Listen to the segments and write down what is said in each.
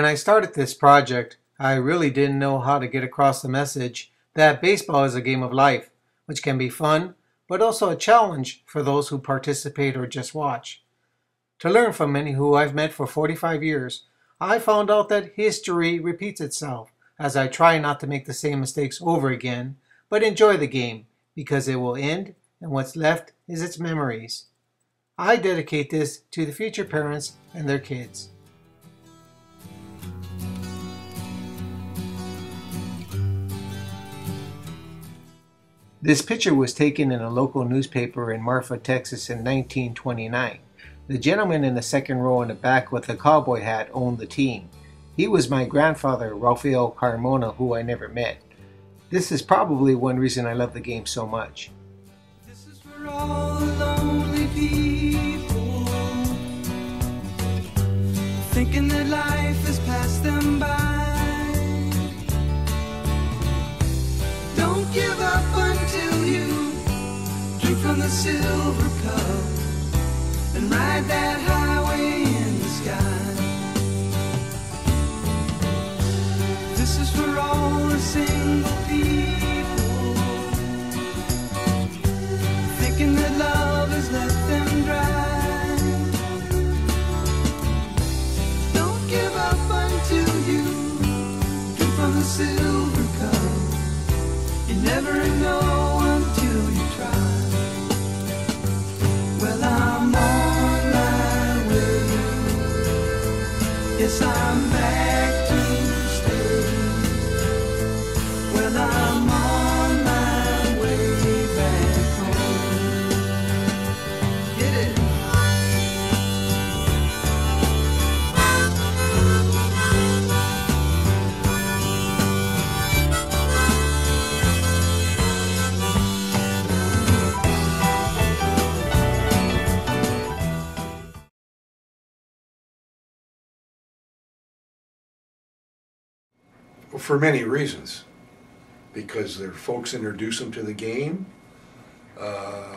When I started this project, I really didn't know how to get across the message that baseball is a game of life, which can be fun, but also a challenge for those who participate or just watch. To learn from many who I've met for 45 years, I found out that history repeats itself as I try not to make the same mistakes over again, but enjoy the game because it will end and what's left is its memories. I dedicate this to the future parents and their kids. This picture was taken in a local newspaper in Marfa, Texas in 1929. The gentleman in the second row in the back with the cowboy hat owned the team. He was my grandfather, Rafael Carmona, who I never met. This is probably one reason I love the game so much. This is for all the lonely people, thinking that life has passed them by. Don't give up until you drink from the silver cup and ride that highway in the sky. This is for all the single people, thinking that love has left them dry. Don't give up until you drink from the silver cup. You never know until you try. Well, I'm on my way. Yes, I'm back to stay. Well, I'm on my way back home. Get it? For many reasons, because their folks introduce them to the game,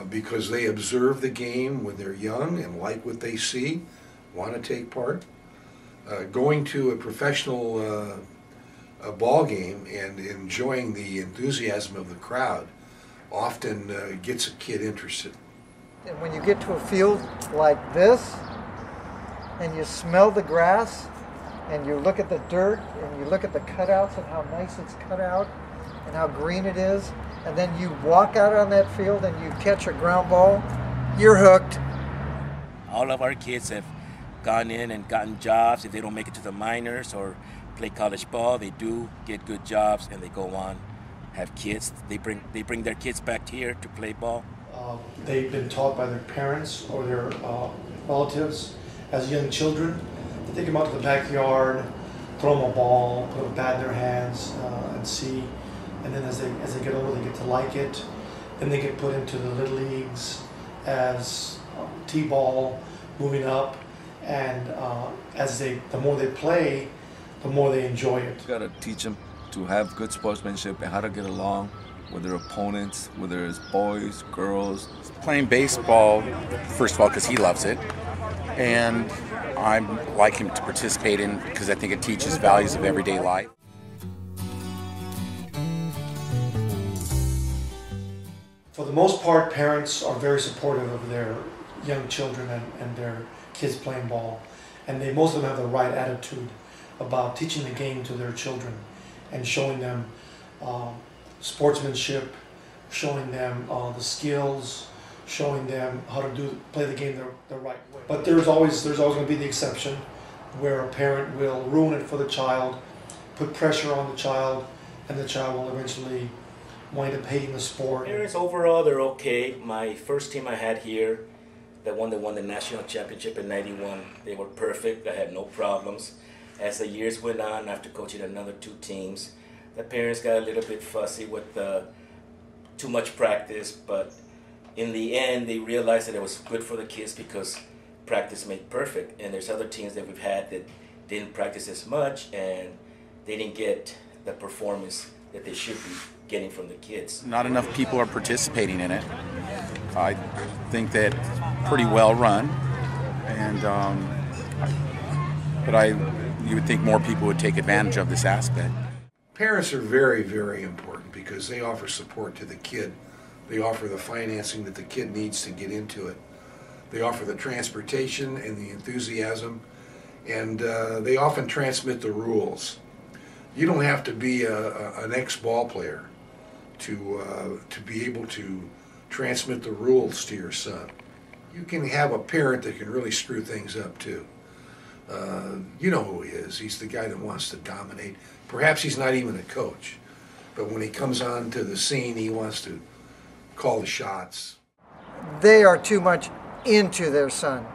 because they observe the game when they're young and like what they see, want to take part. Going to a professional ball game and enjoying the enthusiasm of the crowd often gets a kid interested. And when you get to a field like this and you smell the grass and you look at the dirt and you look at the cutouts and how nice it's cut out and how green it is, and then you walk out on that field and you catch a ground ball, you're hooked. All of our kids have gone in and gotten jobs. If they don't make it to the minors or play college ball, they do get good jobs and they go on, have kids. They bring their kids back here to play ball. They've been taught by their parents or their relatives as young children. They take them out to the backyard, throw them a ball, put a bat in their hands, and see. And then as they get older, they get to like it. Then they get put into the little leagues as t-ball, moving up. And the more they play, the more they enjoy it. You gotta teach them to have good sportsmanship and how to get along with their opponents, whether it's boys, girls. Playing baseball, first of all, because he loves it, and I like him to participate in because I think it teaches values of everyday life. For the most part, parents are very supportive of their young children and their kids playing ball, and most of them have the right attitude about teaching the game to their children and showing them sportsmanship, showing them the skills, showing them how to play the game the right way. But there's always going to be the exception where a parent will ruin it for the child, put pressure on the child, and the child will eventually wind up hating the sport. Parents overall, they're okay. My first team I had here, the one that won the national championship in '91, they were perfect. I had no problems. As the years went on, after coaching another 2 teams, the parents got a little bit fussy with too much practice, but in the end, they realized that it was good for the kids because practice made perfect. And there's other teams that we've had that didn't practice as much and they didn't get the performance that they should be getting from the kids. Not enough people are participating in it. I think that pretty well run, and but I you would think more people would take advantage of this aspect. Parents are very, very important because they offer support to the kid. They offer the financing that the kid needs to get into it. They offer the transportation and the enthusiasm, and they often transmit the rules. You don't have to be an ex-ball player to be able to transmit the rules to your son. You can have a parent that can really screw things up too. You know who he is. He's the guy that wants to dominate. Perhaps he's not even a coach, but when he comes onto the scene, he wants to call the shots. They are too much into their son.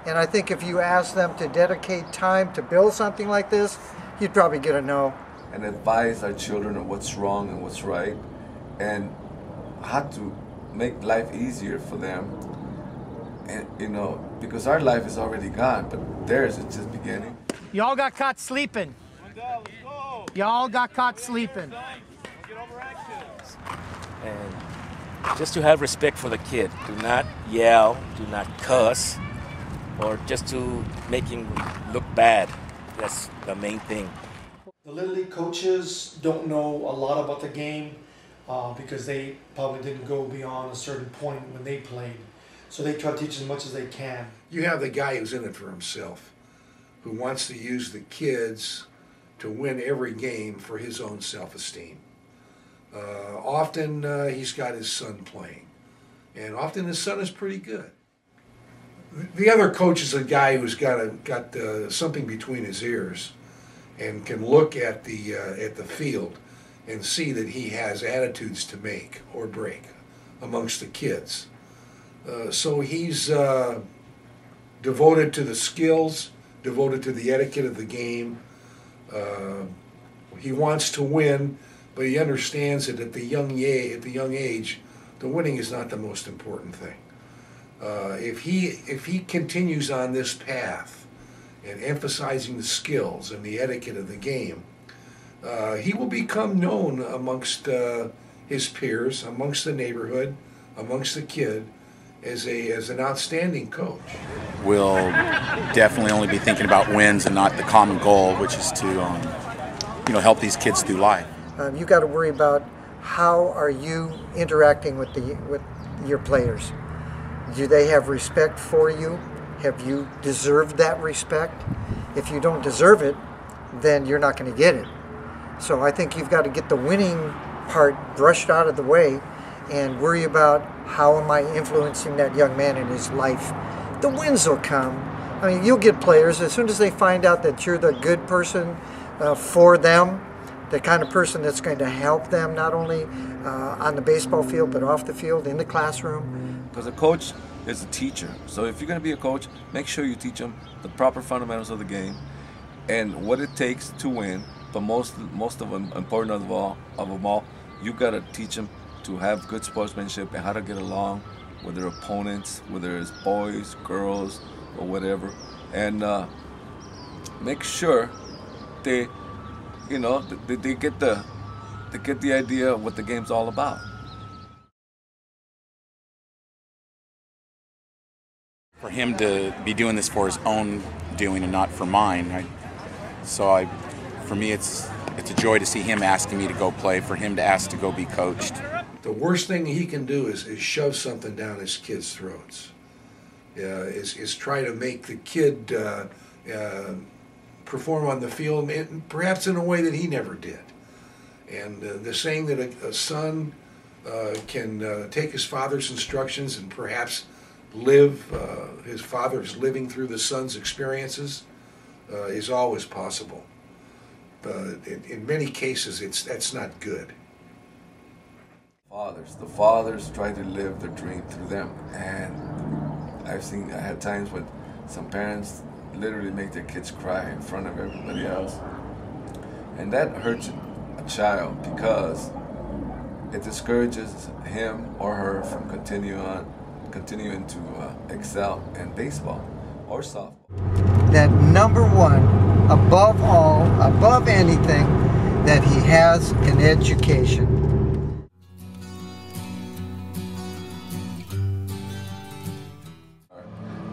And I think if you ask them to dedicate time to build something like this, you'd probably get a no. And advise our children of what's wrong and what's right, and how to make life easier for them. And you know, because our life is already gone, but theirs is just beginning. Y'all got caught sleeping. Y'all got caught sleeping. And just to have respect for the kid. Do not yell, do not cuss, or just to make him look bad. That's the main thing. The Little League coaches don't know a lot about the game because they probably didn't go beyond a certain point when they played. So they try to teach as much as they can. You have the guy who's in it for himself, who wants to use the kids to win every game for his own self-esteem. Often he's got his son playing, and often his son is pretty good. The other coach is a guy who's got something between his ears and can look at the field and see that he has attitudes to make or break amongst the kids. So he's devoted to the skills, devoted to the etiquette of the game. He wants to win, but he understands that at the young age, the winning is not the most important thing. If he continues on this path and emphasizing the skills and the etiquette of the game, he will become known amongst his peers, amongst the neighborhood, amongst the kid, as an outstanding coach. We'll definitely only be thinking about wins and not the common goal, which is to help these kids through life. You got to worry about how are you interacting with your players. Do they have respect for you? Have you deserved that respect? If you don't deserve it, then you're not going to get it. So I think you've got to get the winning part brushed out of the way and worry about how am I influencing that young man in his life. The wins will come. I mean, you'll get players as soon as they find out that you're the good person for them, the kind of person that's going to help them not only on the baseball field but off the field, in the classroom. Because a coach is a teacher. So if you're going to be a coach, make sure you teach them the proper fundamentals of the game and what it takes to win. But most of them, important of them all, you got to teach them to have good sportsmanship and how to get along with their opponents, whether it's boys, girls, or whatever, and make sure they get the idea of what the game's all about. For him to be doing this for his own doing and not for mine, for me it's a joy to see him asking me to go play, for him to ask to go be coached. The worst thing he can do is shove something down his kids' throats. Is try to make the kid perform on the field, perhaps in a way that he never did. And the saying that a son can take his father's instructions and perhaps live, his father's living through the son's experiences, is always possible. But in many cases, that's not good. The fathers try to live their dream through them, and I had times when some parents literally make their kids cry in front of everybody else, and that hurts a child because it discourages him or her from continuing to excel in baseball or softball. That number one, above all, above anything, that he has an education.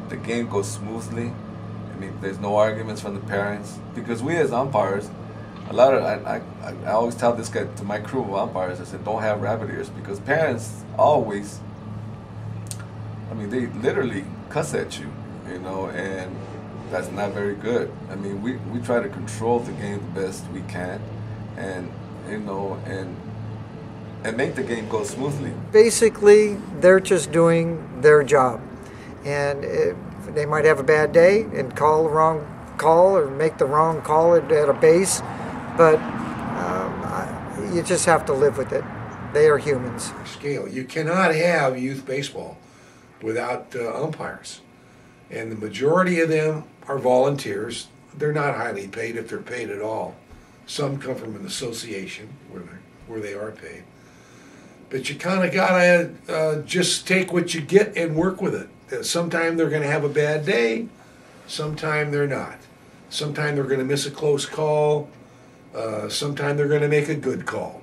The game goes smoothly, and mean, there's no arguments from the parents, because we as umpires, I always tell this guy to my crew of umpires, I said, don't have rabbit ears, because parents always, I mean, they literally cuss at you, you know, and that's not very good. I mean, we try to control the game the best we can, and, you know, and make the game go smoothly. Basically, they're just doing their job. And they might have a bad day and call the wrong call or make the wrong call at a base, but you just have to live with it. They are humans. Scale. You cannot have youth baseball without umpires. And the majority of them are volunteers. They're not highly paid if they're paid at all. Some come from an association where they are paid. But you kind of gotta just take what you get and work with it. Sometime they're going to have a bad day, sometime they're not. Sometime they're going to miss a close call, sometime they're going to make a good call.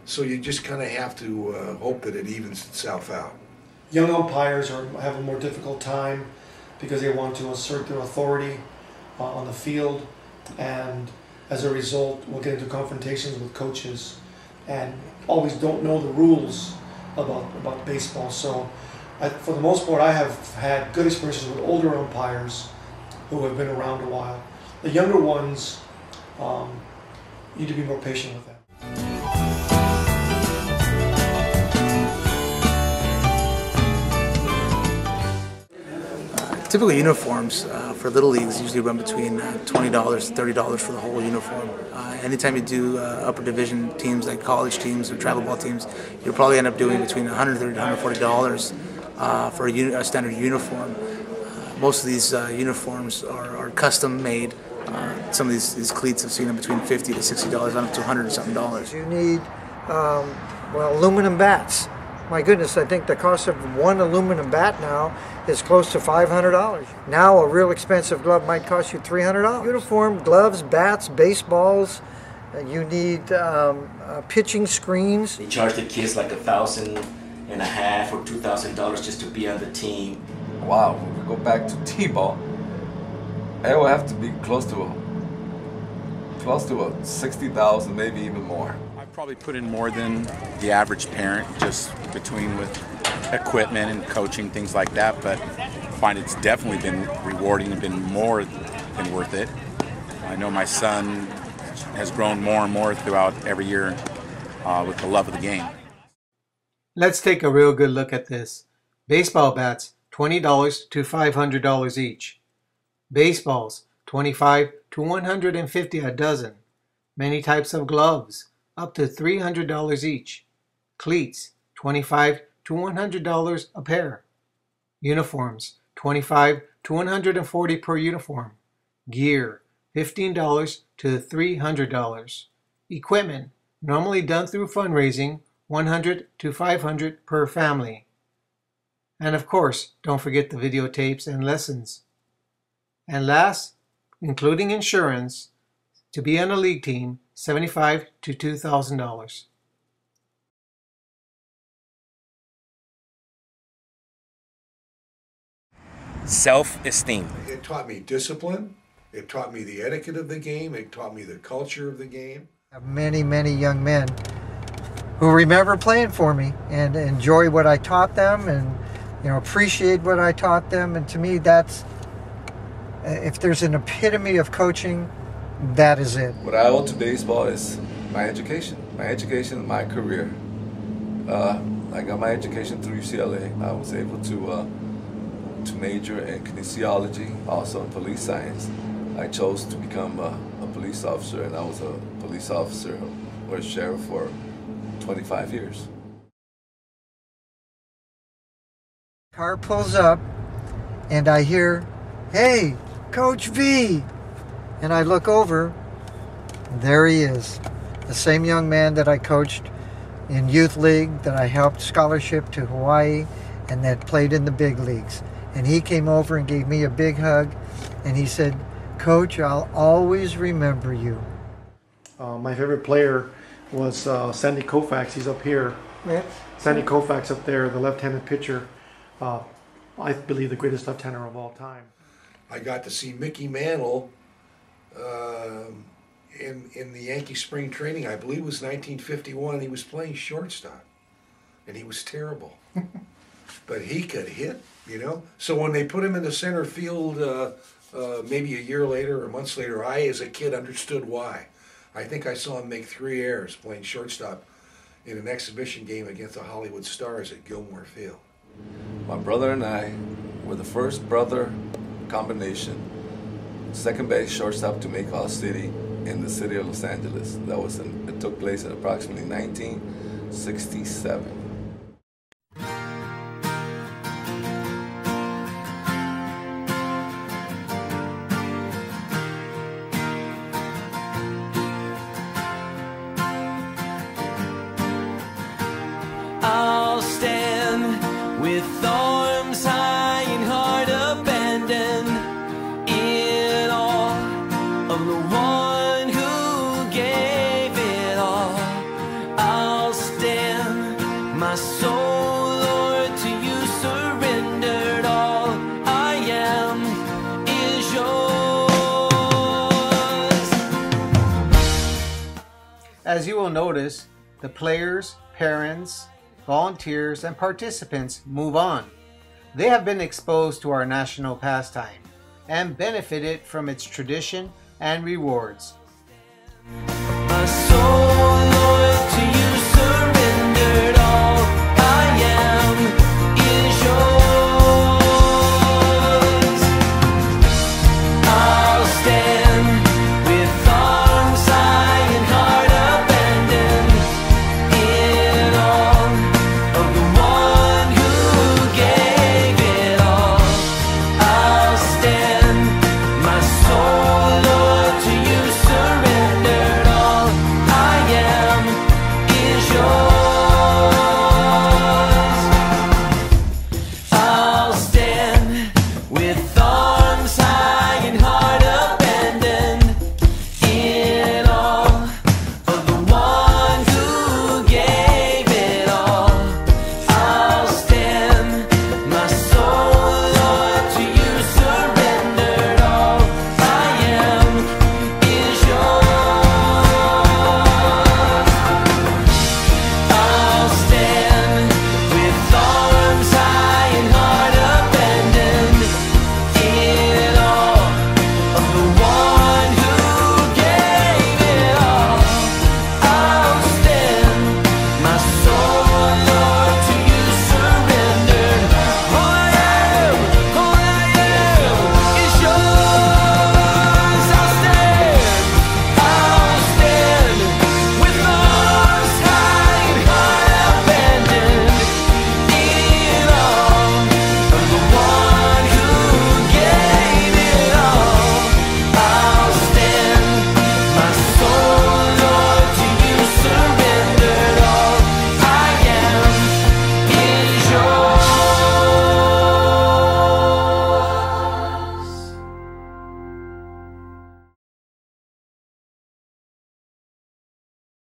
So you just kind of have to hope that it evens itself out. Young umpires have a more difficult time because they want to assert their authority on the field, and as a result will get into confrontations with coaches and always don't know the rules about baseball. So for the most part, I have had good experiences with older umpires who have been around a while. The younger ones, need to be more patient with them. Typically, uniforms for Little Leagues usually run between $20 to $30 for the whole uniform. Anytime you do upper division teams like college teams or travel ball teams, you'll probably end up doing between $130 to $140 for a standard uniform. Most of these uniforms are custom made. Some of these cleats I've seen them between $50 to $60, up to $100 and something dollars. You need aluminum bats. My goodness, I think the cost of one aluminum bat now is close to $500. Now a real expensive glove might cost you $300. Uniform, gloves, bats, baseballs. You need pitching screens. They charge the kids like $1,500 or $2,000 just to be on the team. Wow, when we go back to T-ball, it will have to be close to a 60,000, maybe even more. I probably put in more than the average parent, just between with equipment and coaching, things like that, but I find it's definitely been rewarding and been more than worth it. I know my son has grown more and more throughout every year with the love of the game. Let's take a real good look at this. Baseball bats, $20 to $500 each. Baseballs, $25 to $150 a dozen. Many types of gloves, up to $300 each. Cleats, $25 to $100 a pair. Uniforms, $25 to $140 per uniform. Gear, $15 to $300. Equipment, normally done through fundraising, $100 to $500 per family. And of course, don't forget the videotapes and lessons. And last, including insurance, to be on a league team, $75 to $2,000. Self-esteem. It taught me discipline. It taught me the etiquette of the game. It taught me the culture of the game. I have many, many young men who remember playing for me and enjoy what I taught them and appreciate what I taught them. And to me, that's, if there's an epitome of coaching, that is it. What I owe to baseball is my education and my career. I got my education through UCLA. I was able to major in kinesiology, also in police science. I chose to become a police officer, and I was a police officer or sheriff for 25 years. Car pulls up, and I hear, "Hey, Coach V!" And I look over, and there he is, the same young man that I coached in youth league, that I helped scholarship to Hawaii, and that played in the big leagues. And he came over and gave me a big hug, and he said, "Coach, I'll always remember you." My favorite player was Sandy Koufax. He's up here. Yeah. Sandy Koufax up there, the left-handed pitcher. I believe the greatest left-hander of all time. I got to see Mickey Mantle in the Yankee spring training. I believe it was 1951. He was playing shortstop, and he was terrible. But he could hit, you know. So when they put him in the center field maybe a year later or months later, I, as a kid, understood why. I think I saw him make 3 errors playing shortstop in an exhibition game against the Hollywood Stars at Gilmore Field. My brother and I were the first brother combination, second base shortstop to make All-City in the city of Los Angeles. It took place in approximately 1967. I'll stand with arms high and heart abandoned in awe of the one who gave it all. I'll stand, my soul, Lord, to you surrendered. All I am is yours. As you will notice, the players, parents, volunteers, and participants move on. They have been exposed to our national pastime and benefited from its tradition and rewards. My soul